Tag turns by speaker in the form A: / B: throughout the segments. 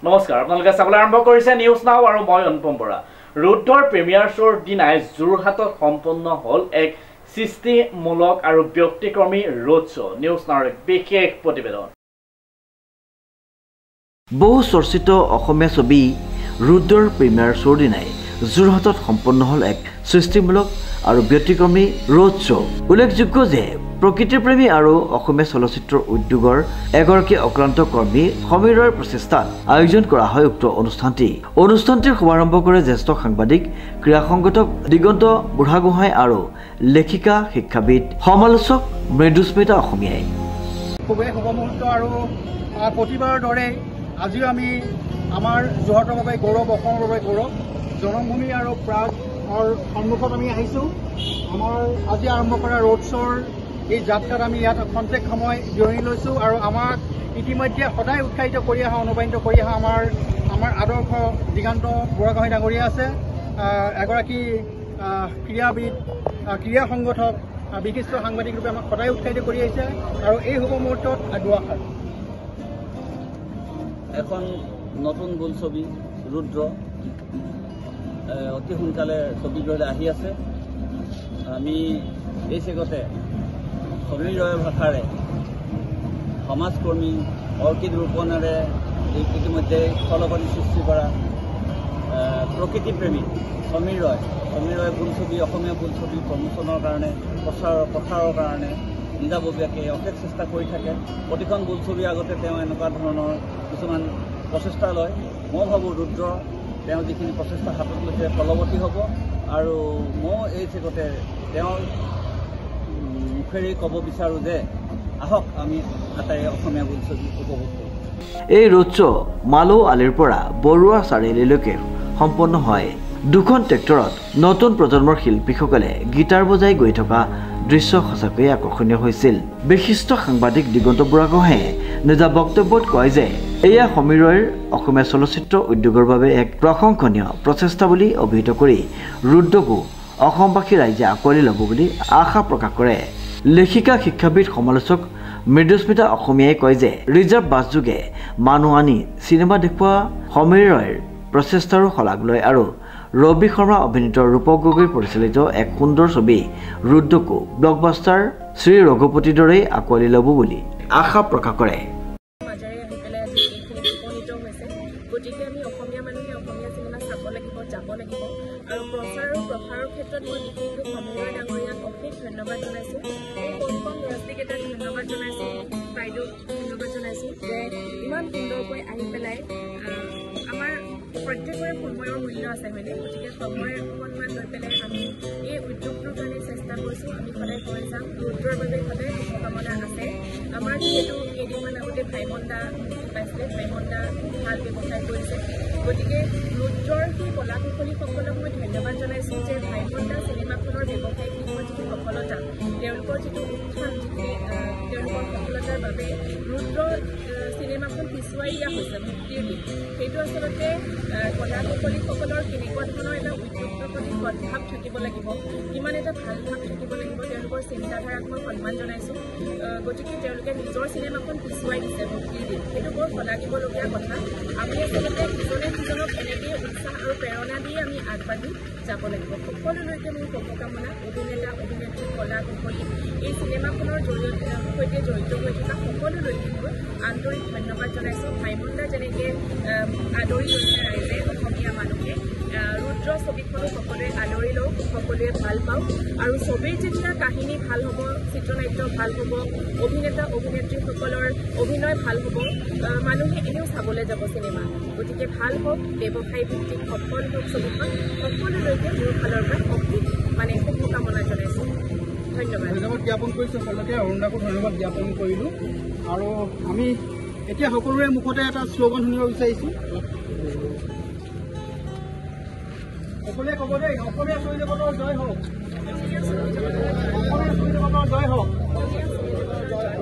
A: নমস্কাৰ আপোনালোকে চাবলৈ আৰম্ভ কৰিছে নিউজ নাও আৰু মই অনুপম বৰা ৰুদ্ৰৰ প্ৰিমিয়াৰ শ্ব'ৰ দিনাই যোৰহাটত সম্পন্ন হ'ল এক সৃষ্টিমূলক আৰু ব্যক্তিক্ৰমী ৰোড শ্ব' নিউজ নাওৰ বিশেষ প্ৰতিবেদন
B: বহু চৰ্চিত অসমীয়া ছবি ৰুদ্ৰৰ প্ৰিমিয়াৰ শ্ব'ৰ দিনাই যোৰহাটত সম্পন্ন হ'ল এক সৃষ্টিমূলক আৰু ব্যক্তিক্ৰমী ৰোড শ্ব' উল্লেখযোগ্য যে প্ৰকৃতিপ্ৰেমী আৰু অসমীয়া চলচ্চিত্ৰ উদ্যোগৰ এগৰাকী অক্লান্ত কৰ্মী সমীৰ ৰয়ৰ প্ৰচেষ্টাত আয়োজন কৰা হয় উক্ত অনুষ্ঠানটিৰ শুভাৰম্ভ কৰে জ্যেষ্ঠ সাংবাদিক ক্ৰীড়া সংগঠক দিগন্ত বুঢ়াগোহাঁই আৰু লেখিকা শিক্ষাবিদ সমালোচক মৃদুস্মিতা অসমীয়াই
C: খুবেই শুভ মুহূৰ্ত আৰু প্ৰতিবাৰৰ দৰে আজিও আমি আমাৰ যোৰহাটৰ বাবে গৌৰৱ অসমৰ বাবে গৌৰৱ জনমভূমি আৰু প্ৰাগৰ সন্মুখত আমি আহিছোঁ আমাৰ আজি আৰম্ভ কৰা ৰোড শ্ব'ৰ এই যাত্ৰাত আমি ইয়াত খন্তেক সময় জিৰণি লৈছোঁ আৰু আমাক ইতিমধ্যে সদায় উৎসাহিত কৰি অহা অনুপ্ৰাণিত কৰি অহা আমাৰ আদৰ্শ দিগন্ত বুঢ়াগোহাঁই ডাঙৰীয়া আছে এগৰাকী ক্ৰীড়াবিদ ক্ৰীড়া সংগঠক বিশিষ্ট সাংবাদিক ৰূপে আমাক সদায় উৎসাহিত কৰি আহিছে আৰু এই শুভ মুহূৰ্তত দুআষাৰ
D: এখন নতুন বোলছবি ৰুদ্ৰ অতি সোনকালে ছবিগৃহলৈ আহি আছে আমি এই চেগতে সমীৰ ৰয়ৰ ভাষাৰে সমাজকৰ্মী অৰ্কিড ৰোপণেৰে ইতিমধ্যে ফলপানী সৃষ্টি কৰা প্ৰকৃতিপ্ৰেমী সমীৰ ৰয় বোলছবি অসমীয়া বোলছবি প্ৰমোচনৰ কাৰণে প্ৰচাৰৰ কাৰণে নিজাববীয়াকৈ অশেষ চেষ্টা কৰি থাকে প্ৰতিখন বোলছবিৰ আগতে তেওঁ এনেকুৱা ধৰণৰ কিছুমান প্ৰচেষ্টা লয় মই ভাবোঁ ৰুদ্ৰ তেওঁ যিখিনি প্ৰচেষ্টা হাতত লৈছে ফলৱতী হ'ব আৰু মই এই চেগতে তেওঁৰ মুখেৰে ক'ব বিচাৰোঁ যে আহক আমি আটাইৰে অসমীয়া বোলছবি উপভোগ কৰোঁ
B: এই ৰোড শ্ব' মালৌ আলিৰ পৰা বৰুৱা চাৰিআলিলৈকে সম্পন্ন হয় দুখন ট্ৰেক্টৰত নতুন প্ৰজন্মৰ শিল্পীসকলে গীটাৰ বজাই গৈ থকা দৃশ্য সঁচাকৈয়ে আকৰ্ষণীয় হৈছিল বিশিষ্ট সাংবাদিক দিগন্ত বুঢ়াগোহাঁয়ে নিজা বক্তব্যত কয় যে এয়া সমীৰ ৰয়ৰ অসমীয়া চলচ্চিত্ৰ উদ্যোগৰ বাবে এক প্ৰশংসনীয় প্ৰচেষ্টা বুলি অভিহিত কৰি ৰুদ্ৰকো অসমবাসী ৰাইজে আঁকোৱালি ল'ব বুলি আশা প্ৰকাশ কৰে লেখিকা শিক্ষাবিদ সমালোচক মৃদুস্মিতা অসমীয়াই কয় যে ৰিজাৰ্ভ বাছযোগে মানুহ আনি চিনেমা দেখুওৱা সমীৰ ৰয়ৰ প্ৰচেষ্টাৰো শলাগ লয় আৰু ৰবি শৰ্মা অভিনীত ৰূপক গগৈ পৰিচালিত এক সুন্দৰ ছবি ৰুদ্ৰকো ব্লকবাষ্টাৰ শ্ৰী ৰঘুপতিৰ দৰেই আঁকোৱালি ল'ব বুলি আশা প্ৰকাশ কৰে
E: গতিকে আমি অসমীয়া মানুহে অসমীয়া চিনেমা চাব লাগিব যাব লাগিব আৰু প্ৰচাৰ আৰু প্ৰসাৰৰ ক্ষেত্ৰত মই বিশেষকৈ সমীৰ ডাঙৰীয়াক অশেষ ধন্যবাদ জনাইছোঁ এই কম ল'ৰা-ছোৱালীকেইটাক ধন্যবাদ জনাইছোঁ বাইদেউক ধন্যবাদ জনাইছোঁ যে ইমান সুন্দৰকৈ আহি পেলাই আমাৰ প্ৰত্যেকৰে সময়ৰ মূল্য আছে হয়নে গতিকে সময় অকণমান লৈ পেলাই আমি এই উদ্যোগটোৰ কাৰণে চেষ্টা কৰিছোঁ আমি সদায় কৈ যাম ৰুদ্ৰৰ বাবে সদায় শুভকামনা আছে আমাৰ যিহেতু কেইদিনমান আগতে ভাইমন্দা পাইছিলে ভাইমন্দা ভাল ব্যৱসায় কৰিছে গতিকে ৰুদ্ৰৰ সেই কলা কুশলীসকলক মই ধন্যবাদ জনাইছোঁ যে ভাইমন্দা চিনেমাখনৰ ব্যৱসায়িকৰ যিটো সফলতা তেওঁলোকৰ যিটো উত্থান তেওঁলোকৰ সফলতাৰ বাবে ৰুদ্ৰ চিনেমাখন পিছুৱাই দিয়া হৈছে মুক্তিৰ দিন সেইটো আচলতে কলা কুশলীসকলৰ কেনেকুৱা ধৰণৰ এটা উদ্যোগৰ প্ৰতি সদ্ভাৱ থাকিব লাগিব কিমান এটা ভাল ভাৱ থাকিব লাগিব তেওঁলোকৰ চিন্তাধাৰাক মই সন্মান জনাইছোঁ গতিকে তেওঁলোকে নিজৰ চিনেমাখন পিছুৱাই দিছে মুক্তিৰ দিন সেইটো বৰ শলাগিবলগীয়া কথা আমি আচলতে ইজনে সিজনক এনেকৈয়ে উৎসাহ আৰু প্ৰেৰণা দি আমি আগবাঢ়ি যাব লাগিব সকলোলৈকে মোৰ শুভকামনা অভিনেতা অভিনেত্ৰী কলা কুশলী এই চিনেমাখনৰ সৈতে জড়িত হৈ থকা সকলোলৈকে মোৰ আন্তৰিক ধন্যবাদ জনাইছোঁ ভাইমন্দা যেনেকৈ আদৰি লৈছে ৰাইজে অসমীয়া মানুহে ৰুদ্ৰ ছবিখনো সকলোৱে আদৰি লওক সকলোৱে ভাল পাওক আৰু ছবিৰ যেতিয়া কাহিনী ভাল হ'ব চিত্ৰনাট্য ভাল হ'ব অভিনেতা অভিনেত্ৰীসকলৰ অভিনয় ভাল হ'ব মানুহে এনেও চাবলৈ যাব চিনেমা গতিকে ভাল হওক ব্যৱসায় ভিত্তিক সফল হওক ছবিখন সকলোলৈকে মোৰ ফালৰ পৰা শুভকামনা জনাইছোঁ
C: ধন্যবাদ জ্ঞাপন কৰিছোঁ সকলোকে অৰুণাকো ধন্যবাদ জ্ঞাপন কৰিলোঁ আৰু আমি এতিয়া সকলোৰে মুখতে এটা শ্লোগান শুনিব বিচাৰিছোঁ সকলোৱে ক'ব দেই অসমীয়া ছবি জগতৰ জয় হওক অসমীয়া ছবি জগতৰ জয় হওক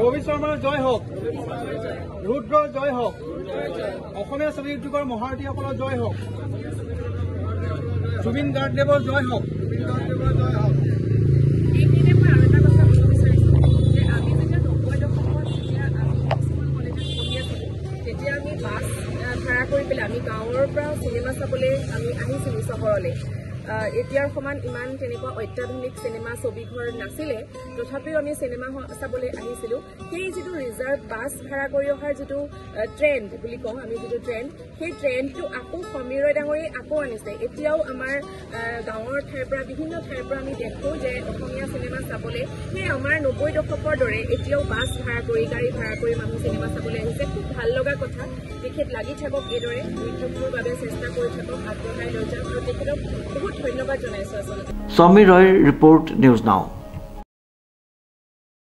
C: ৰবি শৰ্মাৰ জয় হওক ৰুদ্ৰৰ জয় হওক অসমীয়া ছবি উদ্যোগৰ মহাৰথীসকলৰ জয় হওক জুবিন গাৰ্গদেৱৰ জয় হওক
E: এইখিনিতে মই আৰু এটা কথা ক'ব বিচাৰিছোঁ যে আমি যেতিয়া 90 দশকত যেতিয়া আমি কিছুমান কলেজত পঢ়ি আছিলোঁ তেতিয়া আমি বাছ ভাড়া কৰি পেলাই আমি গাঁৱৰ পৰা চিনেমা চাবলৈ আমি আহিছিলোঁ চহৰলৈ এতিয়াৰ সমান ইমান তেনেকুৱা অত্যাধুনিক চিনেমা ছবিঘৰ নাছিলে তথাপিও আমি চিনেমা চাবলৈ আহিছিলোঁ সেই যিটো ৰিজাৰ্ভ বাছ ভাড়া কৰি অহাৰ যিটো ট্ৰেণ্ড বুলি কওঁ আমি যিটো ট্ৰেণ্ড সেই ট্ৰেণ্ডটো আকৌ সমীৰয় ডাঙৰীয়াই আকৌ আনিছে এতিয়াও আমাৰ গাঁৱৰ ঠাইৰ পৰা বিভিন্ন ঠাইৰ পৰা আমি দেখোঁ যে অসমীয়া চিনেমা চাবলৈ সেই আমাৰ 90 দশকৰ দৰে এতিয়াও বাছ ভাড়া কৰি গাড়ী ভাড়া কৰি মানুহ চিনেমা চাবলৈ আহিছে খুব ভাল লগা কথা তেখেত লাগি থাকক এইদৰে মৃত্যুৰ বাবে চেষ্টা কৰি থাকক আগবঢ়াই লৈ যাওক আৰু তেখেতক বহুত ধন্যবাদ জনাইছোঁ আচলতে
B: সমীৰ ৰয়ৰ ৰিপৰ্ট নিউজ নাও